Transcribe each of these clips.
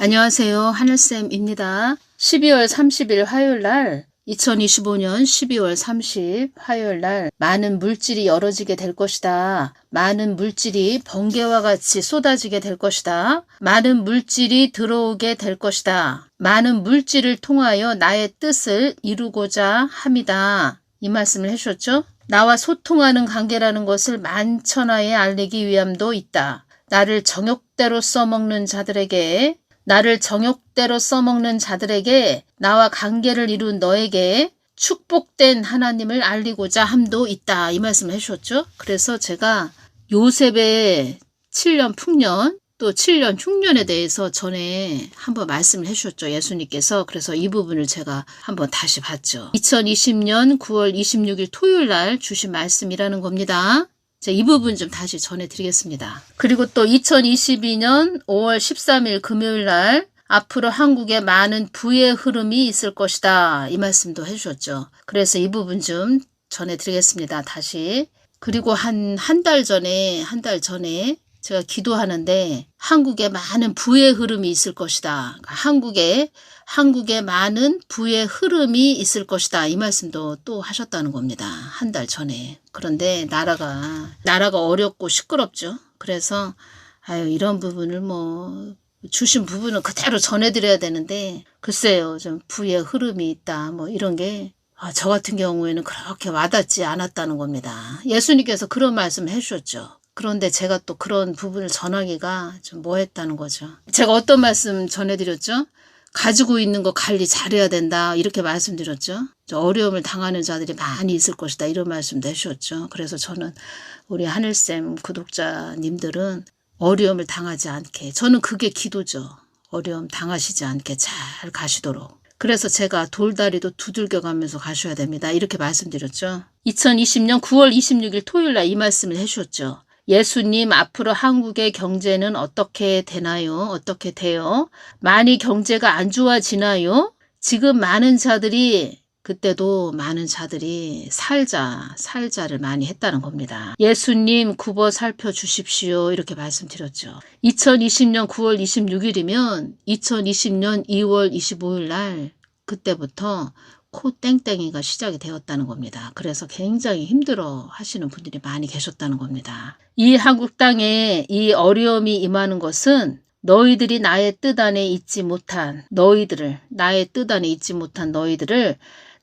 안녕하세요. 하늘쌤입니다. 12월 30일 화요일날 2025년 12월 30 화요일날 많은 물질이 열어지게 될 것이다. 많은 물질이 번개와 같이 쏟아지게 될 것이다. 많은 물질이 들어오게 될 것이다. 많은 물질을 통하여 나의 뜻을 이루고자 합니다. 이 말씀을 해주셨죠? 나와 소통하는 관계라는 것을 만천하에 알리기 위함도 있다. 나를 정욕대로 써먹는 자들에게 나와 관계를 이룬 너에게 축복된 하나님을 알리고자 함도 있다. 이 말씀을 해주셨죠. 그래서 제가 요셉의 7년 풍년 또 7년 흉년에 대해서 전에 한번 말씀을 해주셨죠. 예수님께서. 그래서 이 부분을 제가 한번 다시 봤죠. 2020년 9월 26일 토요일 날 주신 말씀이라는 겁니다. 이 부분 좀 다시 전해드리겠습니다. 그리고 또 2022년 5월 13일 금요일 날 앞으로 한국에 많은 부의 흐름이 있을 것이다. 이 말씀도 해주셨죠. 그래서 이 부분 좀 전해드리겠습니다. 다시. 그리고 한 달 전에 제가 기도하는데 한국에 많은 부의 흐름이 있을 것이다. 한국에 많은 부의 흐름이 있을 것이다. 이 말씀도 또 하셨다는 겁니다. 한 달 전에. 그런데 나라가 어렵고 시끄럽죠. 그래서 이런 부분을 주신 부분은 그대로 전해드려야 되는데 글쎄요. 좀 부의 흐름이 있다. 이런 게 저 같은 경우에는 그렇게 와닿지 않았다는 겁니다. 예수님께서 그런 말씀 해주셨죠. 그런데 제가 또 그런 부분을 전하기가 좀 뭐했다는 거죠. 제가 어떤 말씀 전해드렸죠? 가지고 있는 거 관리 잘해야 된다. 이렇게 말씀드렸죠. 어려움을 당하는 자들이 많이 있을 것이다. 이런 말씀도 해주셨죠. 그래서 저는 우리 하늘쌤 구독자님들은 어려움을 당하지 않게, 저는 그게 기도죠. 어려움 당하시지 않게 잘 가시도록. 그래서 제가 돌다리도 두들겨 가면서 가셔야 됩니다. 이렇게 말씀드렸죠. 2020년 9월 26일 토요일 날 이 말씀을 해주셨죠. 예수님, 앞으로 한국의 경제는 어떻게 되나요? 어떻게 돼요? 많이 경제가 안 좋아지나요? 지금 그때도 많은 자들이 살자를 많이 했다는 겁니다. 예수님 굽어 살펴주십시오. 이렇게 말씀드렸죠. 2020년 9월 26일이면 2020년 2월 25일 날 그때부터 코 땡땡이가 시작이 되었다는 겁니다. 그래서 굉장히 힘들어 하시는 분들이 많이 계셨다는 겁니다. 이 한국 땅에 이 어려움이 임하는 것은 너희들이 나의 뜻 안에 있지 못한 너희들을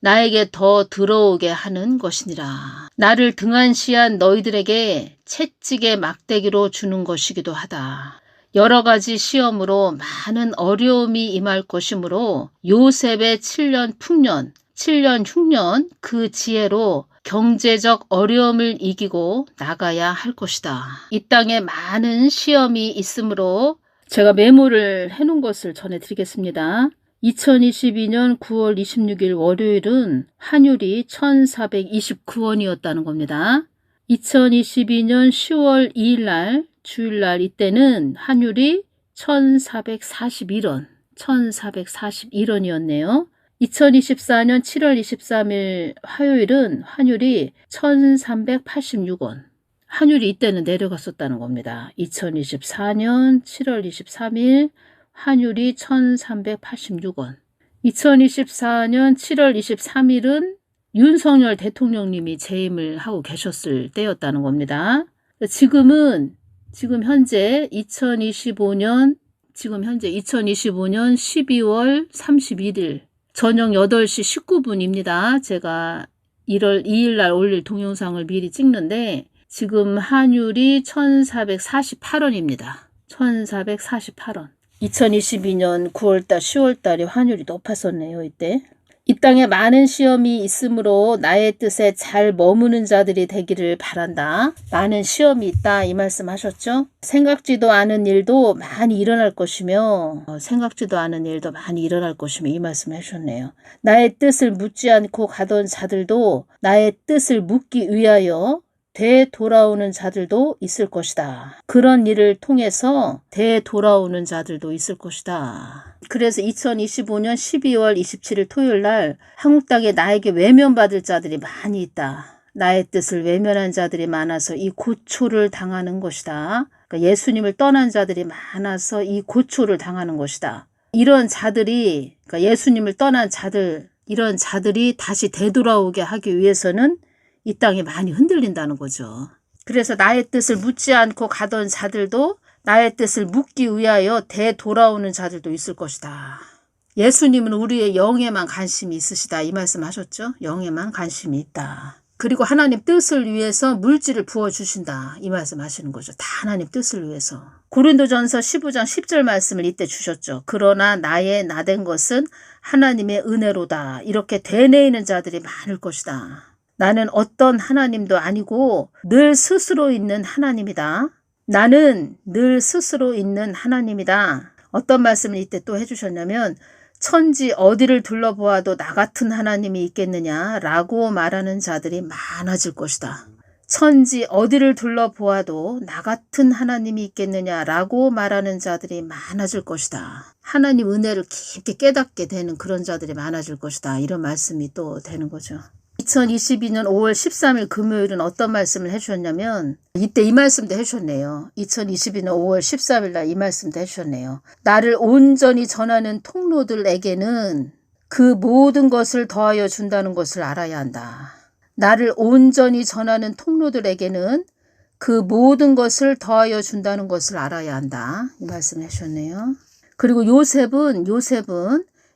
나에게 더 들어오게 하는 것이니라. 나를 등한시한 너희들에게 채찍의 막대기로 주는 것이기도 하다. 여러 가지 시험으로 많은 어려움이 임할 것이므로 요셉의 7년 풍년, 7년 흉년 그 지혜로 경제적 어려움을 이기고 나가야 할 것이다. 이 땅에 많은 시험이 있으므로 제가 메모를 해놓은 것을 전해드리겠습니다. 2022년 9월 26일 월요일은 환율이 1429원이었다는 겁니다. 2022년 10월 2일 날 주일날 이때는 환율이 1441원이었네요. 2024년 7월 23일 화요일은 환율이 1386원. 환율이 이때는 내려갔었다는 겁니다. 2024년 7월 23일 환율이 1386원. 2024년 7월 23일은 윤석열 대통령님이 재임을 하고 계셨을 때였다는 겁니다. 지금 현재 2025년 12월 31일 저녁 8시 19분입니다. 제가 1월 2일 날 올릴 동영상을 미리 찍는데 지금 환율이 1448원입니다. 1448원. 2022년 9월달, 10월달에 환율이 높았었네요. 이때. 이 땅에 많은 시험이 있으므로 나의 뜻에 잘 머무는 자들이 되기를 바란다. 많은 시험이 있다. 이 말씀 하셨죠? 생각지도 않은 일도 많이 일어날 것이며 이 말씀 해주셨네요. 나의 뜻을 묻지 않고 가던 자들도 나의 뜻을 묻기 위하여 되돌아오는 자들도 있을 것이다. 그런 일을 통해서 되돌아오는 자들도 있을 것이다. 그래서 2025년 12월 27일 토요일 날 한국 땅에 나에게 외면받을 자들이 많이 있다. 나의 뜻을 외면한 자들이 많아서 이 고초를 당하는 것이다. 그러니까 예수님을 떠난 자들이 많아서 이 고초를 당하는 것이다. 이런 자들이, 그러니까 예수님을 떠난 자들, 이런 자들이 다시 되돌아오게 하기 위해서는 이 땅이 많이 흔들린다는 거죠. 그래서 나의 뜻을 묻지 않고 가던 자들도 나의 뜻을 묻기 위하여 되돌아오는 자들도 있을 것이다. 예수님은 우리의 영에만 관심이 있으시다. 이 말씀 하셨죠? 영에만 관심이 있다. 그리고 하나님 뜻을 위해서 물질을 부어주신다. 이 말씀 하시는 거죠. 다 하나님 뜻을 위해서. 고린도전서 15장 10절 말씀을 이때 주셨죠. 그러나 나의 나된 것은 하나님의 은혜로다. 이렇게 되뇌이는 자들이 많을 것이다. 나는 어떤 하나님도 아니고 늘 스스로 있는 하나님이다. 나는 늘 스스로 있는 하나님이다. 어떤 말씀을 이때 또 해주셨냐면 천지 어디를 둘러보아도 나 같은 하나님이 있겠느냐라고 말하는 자들이 많아질 것이다. 천지 어디를 둘러보아도 나 같은 하나님이 있겠느냐라고 말하는 자들이 많아질 것이다. 하나님 은혜를 깊게 깨닫게 되는 그런 자들이 많아질 것이다. 이런 말씀이 또 되는 거죠. 2022년 5월 13일 금요일은 어떤 말씀을 해주셨냐면 이때 이 말씀도 해주셨네요. 2022년 5월 13일 날 이 말씀도 해주셨네요. 나를 온전히 전하는 통로들에게는 그 모든 것을 더하여 준다는 것을 알아야 한다. 나를 온전히 전하는 통로들에게는 그 모든 것을 더하여 준다는 것을 알아야 한다. 이 말씀을 해주셨네요. 그리고 요셉은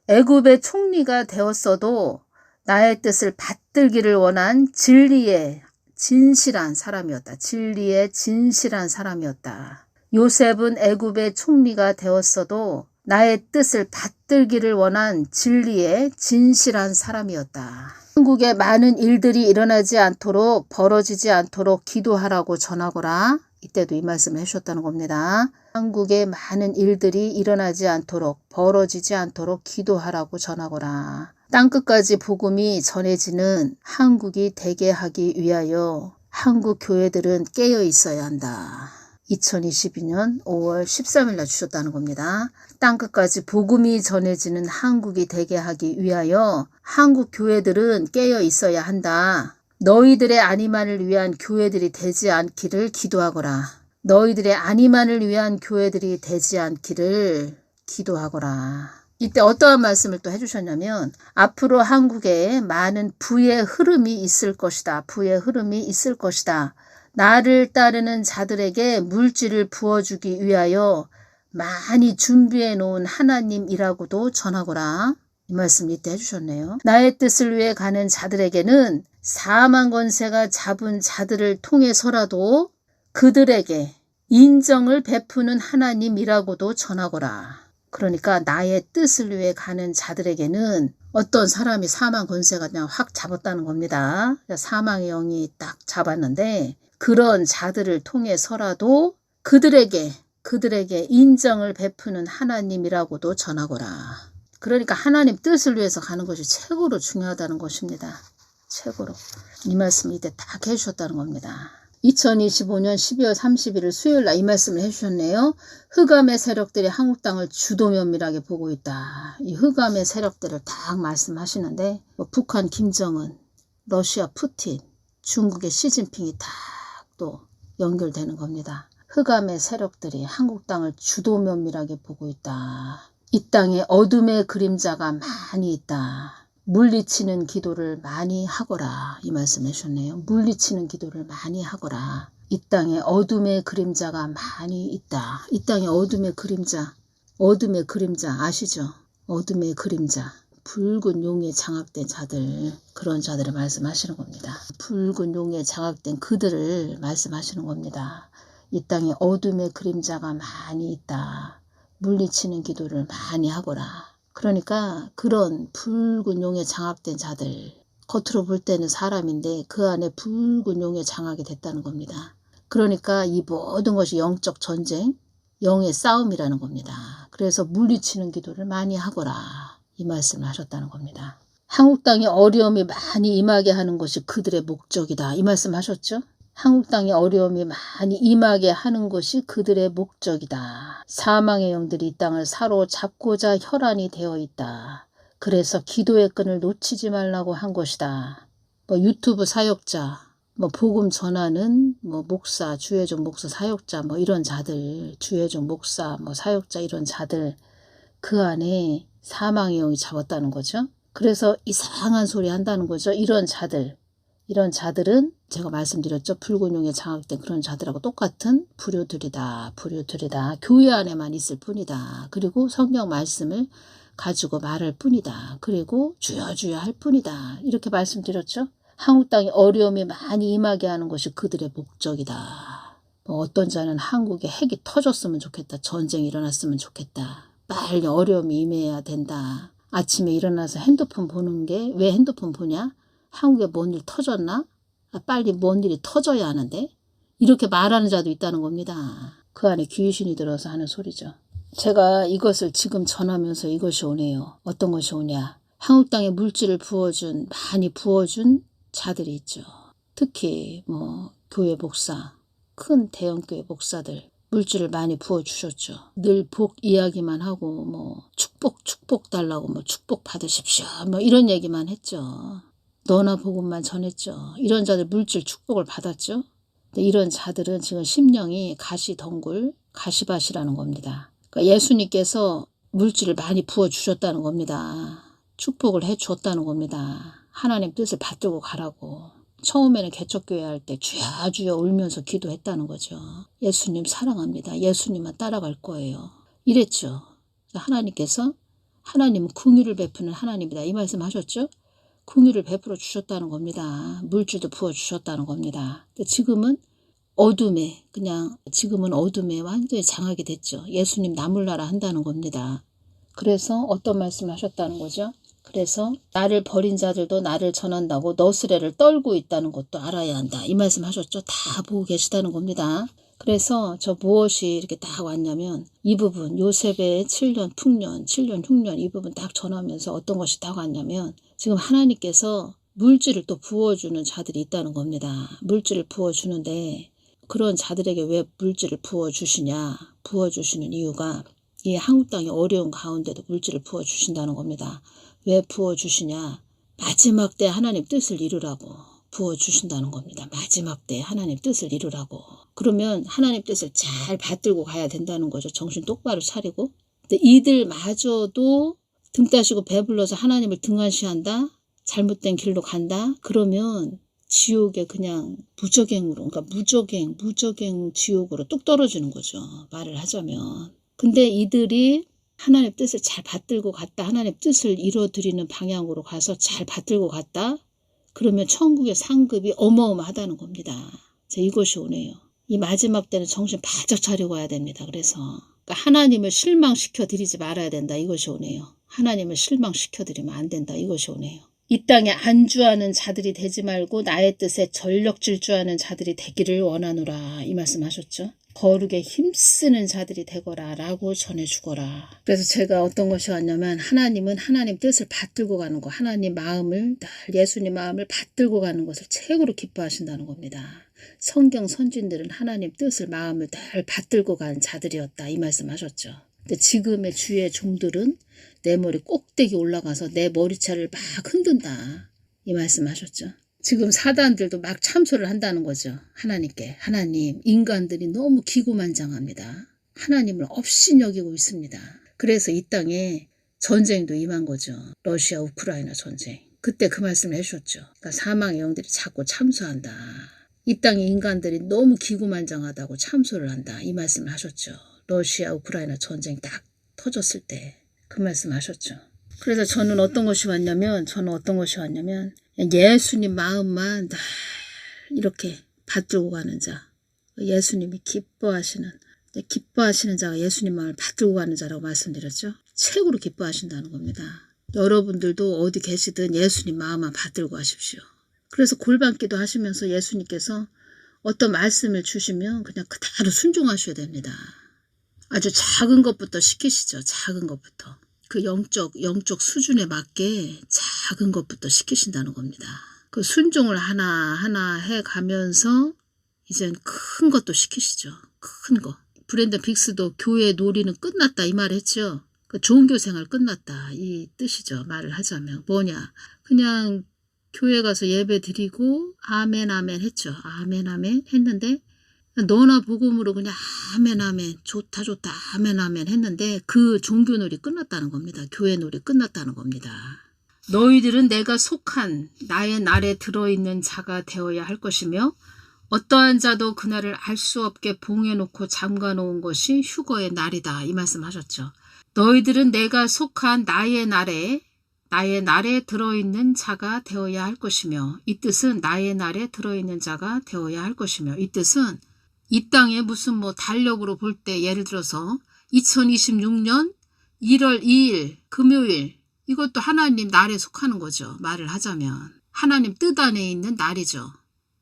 애굽의 총리가 되었어도 나의 뜻을 받들기를 원한 진리의 진실한 사람이었다. 진리의 진실한 사람이었다. 요셉은 애굽의 총리가 되었어도 나의 뜻을 받들기를 원한 진리의 진실한 사람이었다. 한국에 많은 일들이 일어나지 않도록 벌어지지 않도록 기도하라고 전하거라. 이때도 이 말씀을 해주셨다는 겁니다. 한국에 많은 일들이 일어나지 않도록 벌어지지 않도록 기도하라고 전하거라. 땅끝까지 복음이 전해지는 한국이 되게 하기 위하여 한국 교회들은 깨어 있어야 한다. 2022년 5월 13일 날 주셨다는 겁니다. 땅끝까지 복음이 전해지는 한국이 되게 하기 위하여 한국 교회들은 깨어 있어야 한다. 너희들의 안위만을 위한 교회들이 되지 않기를 기도하거라. 너희들의 안위만을 위한 교회들이 되지 않기를 기도하거라. 이때 어떠한 말씀을 또 해주셨냐면 앞으로 한국에 많은 부의 흐름이 있을 것이다. 부의 흐름이 있을 것이다. 나를 따르는 자들에게 물질을 부어주기 위하여 많이 준비해 놓은 하나님이라고도 전하거라. 이 말씀 이때 해주셨네요. 나의 뜻을 위해 가는 자들에게는 사망 권세가 잡은 자들을 통해서라도 그들에게 인정을 베푸는 하나님이라고도 전하거라. 그러니까 나의 뜻을 위해 가는 자들에게는 어떤 사람이 사망 권세가 그냥 확 잡았다는 겁니다. 사망의 영이 딱 잡았는데 그런 자들을 통해서라도 그들에게 인정을 베푸는 하나님이라고도 전하거라. 그러니까 하나님 뜻을 위해서 가는 것이 최고로 중요하다는 것입니다. 최고로. 이 말씀을 이때 딱 해주셨다는 겁니다. 2025년 12월 31일 수요일 날 이 말씀을 해주셨네요. 흑암의 세력들이 한국 땅을 주도 면밀하게 보고 있다. 이 흑암의 세력들을 딱 말씀하시는데 북한 김정은, 러시아 푸틴, 중국의 시진핑이 딱 또 연결되는 겁니다. 흑암의 세력들이 한국 땅을 주도 면밀하게 보고 있다. 이 땅에 어둠의 그림자가 많이 있다. 물리치는 기도를 많이 하거라. 이 말씀 해주셨네요. 물리치는 기도를 많이 하거라. 이 땅에 어둠의 그림자가 많이 있다. 이 땅에 어둠의 그림자 아시죠? 어둠의 그림자. 붉은 용에 장악된 자들, 그런 자들을 말씀하시는 겁니다. 붉은 용에 장악된 그들을 말씀하시는 겁니다. 이 땅에 어둠의 그림자가 많이 있다. 물리치는 기도를 많이 하거라. 그러니까 그런 붉은 용에 장악된 자들, 겉으로 볼 때는 사람인데 그 안에 붉은 용에 장악이 됐다는 겁니다. 그러니까 이 모든 것이 영적 전쟁, 영의 싸움이라는 겁니다. 그래서 물리치는 기도를 많이 하거라. 이 말씀을 하셨다는 겁니다. 한국 땅에 어려움이 많이 임하게 하는 것이 그들의 목적이다. 이 말씀 하셨죠? 한국 땅에 어려움이 많이 임하게 하는 것이 그들의 목적이다. 사망의 영들이 이 땅을 사로잡고자 혈안이 되어 있다. 그래서 기도의 끈을 놓치지 말라고 한 것이다. 유튜브 사역자, 뭐 복음 전하는 뭐 목사, 주혜종 목사, 사역자 뭐 이런 자들, 주혜종 목사, 뭐 사역자 이런 자들 그 안에 사망의 영이 잡았다는 거죠. 그래서 이상한 소리 한다는 거죠. 이런 자들은 제가 말씀드렸죠. 붉은 용에 장악된 그런 자들하고 똑같은 불효들이다. 교회 안에만 있을 뿐이다. 그리고 성경 말씀을 가지고 말할 뿐이다. 그리고 주여 주여 할 뿐이다. 이렇게 말씀드렸죠. 한국 땅에 어려움이 많이 임하게 하는 것이 그들의 목적이다. 뭐 어떤 자는 한국에 핵이 터졌으면 좋겠다. 전쟁이 일어났으면 좋겠다. 빨리 어려움이 임해야 된다. 아침에 일어나서 핸드폰 보는 게 왜 핸드폰 보냐? 한국에 뭔 일 터졌나? 빨리 뭔 일이 터져야 하는데? 이렇게 말하는 자도 있다는 겁니다. 그 안에 귀신이 들어서 하는 소리죠. 제가 이것을 지금 전하면서 이것이 오네요. 어떤 것이 오냐? 한국 땅에 물질을 많이 부어준 자들이 있죠. 특히 뭐 교회 목사, 큰 대형교회 목사들 물질을 많이 부어주셨죠. 늘 복 이야기만 하고 뭐 축복 달라고 뭐 축복 받으십시오. 뭐 이런 얘기만 했죠. 너나 복음만 전했죠. 이런 자들 물질 축복을 받았죠. 근데 이런 자들은 지금 심령이 가시덩굴, 가시밭이라는 겁니다. 그러니까 예수님께서 물질을 많이 부어주셨다는 겁니다. 축복을 해주었다는 겁니다. 하나님 뜻을 받들고 가라고. 처음에는 개척교회 할 때 주여 주여 울면서 기도했다는 거죠. 예수님 사랑합니다. 예수님만 따라갈 거예요. 이랬죠. 하나님께서 하나님은 긍휼을 베푸는 하나님이다. 이 말씀 하셨죠. 긍휼을 베풀어 주셨다는 겁니다. 물질도 부어 주셨다는 겁니다. 근데 지금은 어둠에 완전히 장악이 됐죠. 예수님 나물나라 한다는 겁니다. 그래서 어떤 말씀을 하셨다는 거죠. 그래서 나를 버린 자들도 나를 전한다고 너스레를 떨고 있다는 것도 알아야 한다. 이 말씀 하셨죠. 다 보고 계시다는 겁니다. 그래서 저 무엇이 이렇게 딱 왔냐면 이 부분 요셉의 7년 풍년 7년 흉년 이 부분 딱 전하면서 어떤 것이 딱 왔냐면 지금 하나님께서 물질을 또 부어주는 자들이 있다는 겁니다. 물질을 부어주는데 그런 자들에게 왜 물질을 부어주시냐. 부어주시는 이유가 이 한국 땅의 어려운 가운데도 물질을 부어주신다는 겁니다. 왜 부어주시냐. 마지막 때 하나님 뜻을 이루라고 부어주신다는 겁니다. 마지막 때 하나님 뜻을 이루라고. 그러면 하나님 뜻을 잘 받들고 가야 된다는 거죠. 정신 똑바로 차리고. 근데 이들마저도 등 따시고 배불러서 하나님을 등한시한다. 잘못된 길로 간다. 그러면 지옥에 그냥 무적행으로 그러니까 무적행 지옥으로 뚝 떨어지는 거죠. 말을 하자면. 근데 이들이 하나님 뜻을 잘 받들고 갔다. 하나님 뜻을 이뤄드리는 방향으로 가서 잘 받들고 갔다. 그러면 천국의 상급이 어마어마하다는 겁니다. 이것이 오네요. 이 마지막 때는 정신 바짝 차리고 와야 됩니다. 그래서 그러니까 하나님을 실망시켜 드리지 말아야 된다. 이것이 오네요. 하나님을 실망시켜 드리면 안 된다. 이것이 오네요. 이 땅에 안주하는 자들이 되지 말고 나의 뜻에 전력 질주하는 자들이 되기를 원하노라. 이 말씀하셨죠. 거룩에 힘쓰는 자들이 되거라 라고 전해주거라. 그래서 제가 어떤 것이 왔냐면 하나님은 하나님 뜻을 받들고 가는 거, 하나님 마음을 예수님 마음을 받들고 가는 것을 최고로 기뻐하신다는 겁니다. 성경 선진들은 하나님 뜻을 마음을 잘 받들고 간 자들이었다. 이 말씀하셨죠. 근데 지금의 주의 종들은 내 머리 꼭대기 올라가서 내 머리차를 막 흔든다. 이 말씀하셨죠. 지금 사단들도 막 참소를 한다는 거죠. 하나님께. 하나님, 인간들이 너무 기고만장합니다. 하나님을 없이 여기고 있습니다. 그래서 이 땅에 전쟁도 임한 거죠. 러시아 우크라이나 전쟁. 그때 그 말씀을 해주셨죠. 그러니까 사망의 영들이 자꾸 참소한다. 이 땅의 인간들이 너무 기고만장하다고 참소를 한다. 이 말씀을 하셨죠. 러시아 우크라이나 전쟁 딱 터졌을 때 그 말씀 하셨죠. 그래서 저는 어떤 것이 왔냐면 예수님 마음만 다 이렇게 받들고 가는 자. 예수님이 기뻐하시는 자가 예수님 마음을 받들고 가는 자라고 말씀드렸죠. 최고로 기뻐하신다는 겁니다. 여러분들도 어디 계시든 예수님 마음만 받들고 하십시오. 그래서 골방기도 하시면서 예수님께서 어떤 말씀을 주시면 그냥 그대로 순종하셔야 됩니다. 아주 작은 것부터 시키시죠. 작은 것부터. 그 영적 수준에 맞게 작은 것부터 시키신다는 겁니다. 그 순종을 하나하나 해가면서 이젠 큰 것도 시키시죠. 큰 거. 브랜든 빅스도 교회의 놀이는 끝났다 이 말을 했죠. 그 종교 생활 끝났다 이 뜻이죠. 말을 하자면 뭐냐. 그냥 교회 가서 예배 드리고 아멘 아멘 했죠. 아멘 아멘 했는데 너나 복음으로 그냥 아멘 아멘 좋다 좋다 아멘 아멘 했는데 그 종교놀이 끝났다는 겁니다. 교회 놀이 끝났다는 겁니다. 너희들은 내가 속한 나의 날에 들어있는 자가 되어야 할 것이며 어떠한 자도 그날을 알 수 없게 봉해놓고 잠가놓은 것이 휴거의 날이다. 이 말씀하셨죠. 너희들은 내가 속한 나의 날에 들어있는 자가 되어야 할 것이며 이 뜻은 나의 날에 들어있는 자가 되어야 할 것이며 이 뜻은 이 땅에 무슨 달력으로 볼 때 예를 들어서 2026년 1월 2일 금요일 이것도 하나님 날에 속하는 거죠. 말을 하자면 하나님 뜻 안에 있는 날이죠.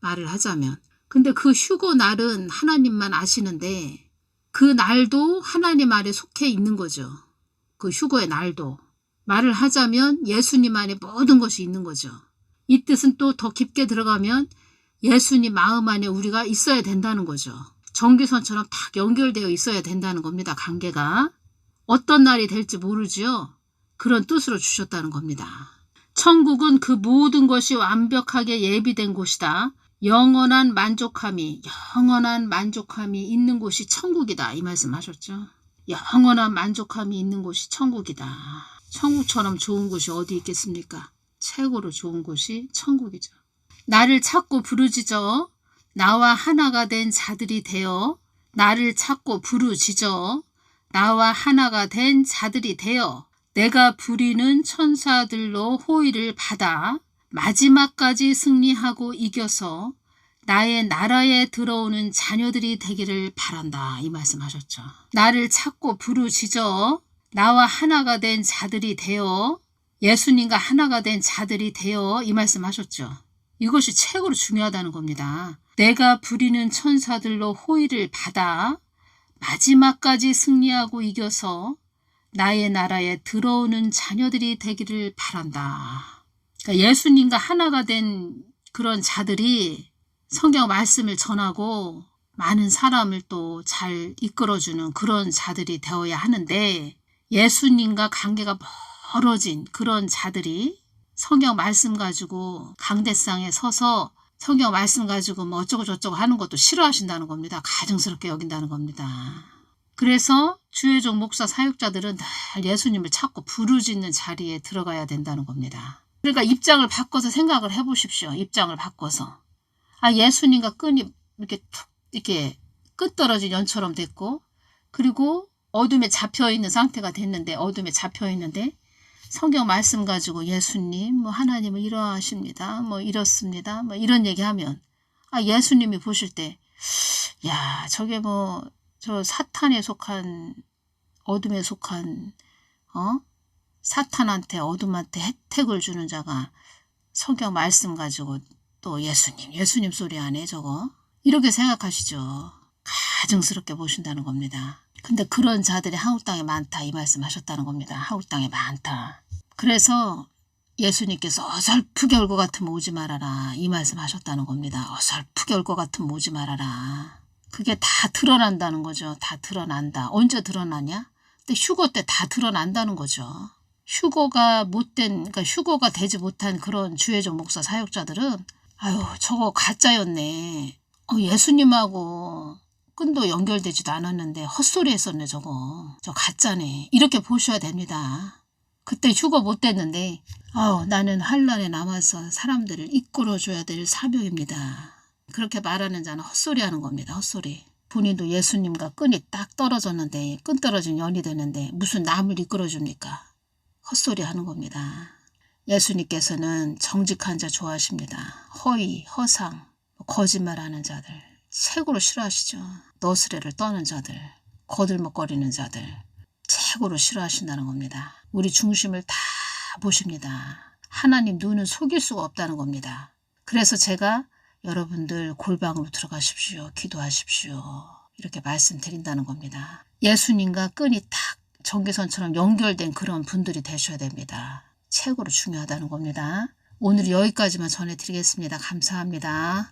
말을 하자면 근데 그 휴거 날은 하나님만 아시는데 그 날도 하나님 아래 속해 있는 거죠. 그 휴거의 날도 말을 하자면 예수님 안에 모든 것이 있는 거죠. 이 뜻은 또 더 깊게 들어가면 예수님 마음 안에 우리가 있어야 된다는 거죠. 전기선처럼 딱 연결되어 있어야 된다는 겁니다. 관계가. 어떤 날이 될지 모르죠. 그런 뜻으로 주셨다는 겁니다. 천국은 그 모든 것이 완벽하게 예비된 곳이다. 영원한 만족함이 있는 곳이 천국이다. 이 말씀하셨죠. 영원한 만족함이 있는 곳이 천국이다. 천국처럼 좋은 곳이 어디 있겠습니까? 최고로 좋은 곳이 천국이죠. 나를 찾고 부르짖어 나와 하나가 된 자들이 되어 나를 찾고 부르짖어 나와 하나가 된 자들이 되어 내가 부리는 천사들로 호의를 받아 마지막까지 승리하고 이겨서 나의 나라에 들어오는 자녀들이 되기를 바란다. 이 말씀하셨죠. 나를 찾고 부르짖어 나와 하나가 된 자들이 되어 예수님과 하나가 된 자들이 되어 이 말씀하셨죠. 이것이 최고로 중요하다는 겁니다. 내가 부리는 천사들로 호의를 받아 마지막까지 승리하고 이겨서 나의 나라에 들어오는 자녀들이 되기를 바란다. 그러니까 예수님과 하나가 된 그런 자들이 성경 말씀을 전하고 많은 사람을 또 잘 이끌어주는 그런 자들이 되어야 하는데 예수님과 관계가 멀어진 그런 자들이 성경 말씀 가지고 강대상에 서서 성경 말씀 가지고 어쩌고 저쩌고 하는 것도 싫어하신다는 겁니다. 가증스럽게 여긴다는 겁니다. 그래서 주의종 목사 사역자들은 늘 예수님을 찾고 부르짖는 자리에 들어가야 된다는 겁니다. 그러니까 입장을 바꿔서 생각을 해보십시오. 입장을 바꿔서. 예수님과 끈이 이렇게 끝 떨어진 연처럼 됐고 그리고 어둠에 잡혀있는 상태가 됐는데 어둠에 잡혀있는데 성경 말씀 가지고 예수님 하나님은 이러하십니다. 이렇습니다. 이런 얘기하면 예수님이 보실 때 야 저게 저 사탄에 속한 어둠에 속한 사탄한테 어둠한테 혜택을 주는 자가 성경 말씀 가지고 또 예수님 소리 하네 저거 이렇게 생각하시죠. 가증스럽게 보신다는 겁니다. 근데 그런 자들이 한국 땅에 많다 이 말씀하셨다는 겁니다. 한국 땅에 많다. 그래서 예수님께서 어설프게 올 것 같으면 오지 말아라 이 말씀하셨다는 겁니다. 어설프게 올 것 같으면 오지 말아라. 그게 다 드러난다는 거죠. 다 드러난다. 언제 드러나냐? 근데 휴거 때 다 드러난다는 거죠. 휴거가 그러니까 휴거가 되지 못한 그런 주의종 목사 사역자들은 저거 가짜였네. 예수님하고 끈도 연결되지도 않았는데 헛소리 했었네 저거. 저 가짜네. 이렇게 보셔야 됩니다. 그때 휴거 못 됐는데 나는 환란에 남아서 사람들을 이끌어줘야 될 사명입니다. 그렇게 말하는 자는 헛소리 하는 겁니다. 헛소리. 본인도 예수님과 끈이 딱 떨어졌는데 끈 떨어진 연이 되는데 무슨 남을 이끌어줍니까? 헛소리 하는 겁니다. 예수님께서는 정직한 자 좋아하십니다. 허위, 허상, 거짓말하는 자들 최고로 싫어하시죠. 너스레를 떠는 자들, 거들먹거리는 자들 최고로 싫어하신다는 겁니다. 우리 중심을 다 보십니다. 하나님 눈은 속일 수가 없다는 겁니다. 그래서 제가 여러분들 골방으로 들어가십시오. 기도하십시오. 이렇게 말씀드린다는 겁니다. 예수님과 끈이 탁 전기선처럼 연결된 그런 분들이 되셔야 됩니다. 최고로 중요하다는 겁니다. 오늘 여기까지만 전해드리겠습니다. 감사합니다.